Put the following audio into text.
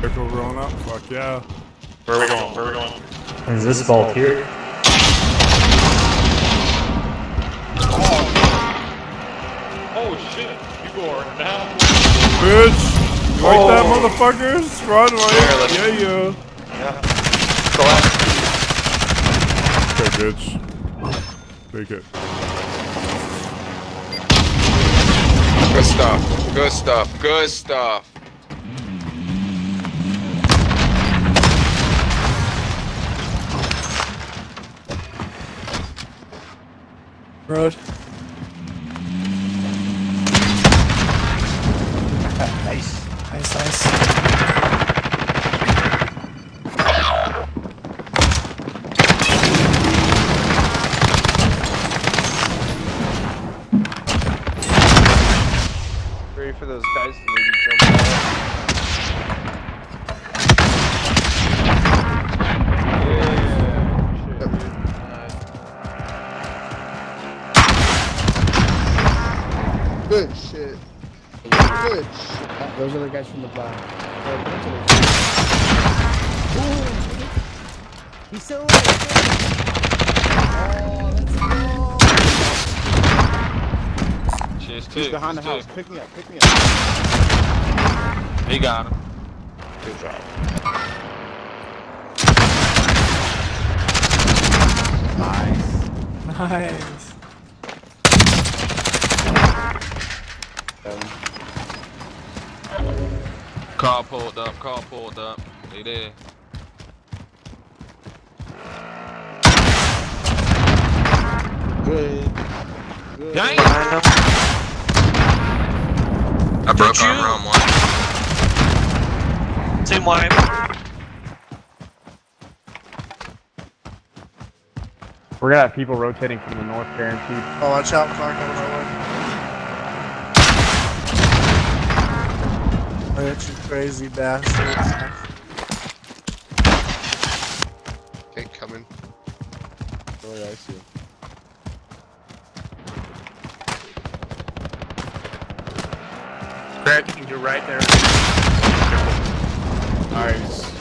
Vehicle rolling up. Fuck yeah. Where are we going? Where are we going? There's this vault here. Oh shit! You going now? Bitch! You like that, motherfuckers? Run, right? Here, Yeah. Yeah. Collapse. Okay, bitch. Take it. Good stuff. Good stuff. Good stuff. Road. Nice. Nice, nice. Ready for those guys to maybe jump out. Good shit. Good shit. Those are the guys from the back. He's still alive. Oh, let's go. Cheers, He's behind the house. Pick me up. Pick me up. He got him. Good job. Nice. Car pulled up. Car pulled up. They there. Good. Good. Dang! I broke armor on one. Same wipe. We're gonna have people rotating from the north guaranteed. Oh, watch out, Clark. I don't know what. You crazy bastards. Okay, coming. Oh, yeah, I see him. Greg, you're right there. Nice.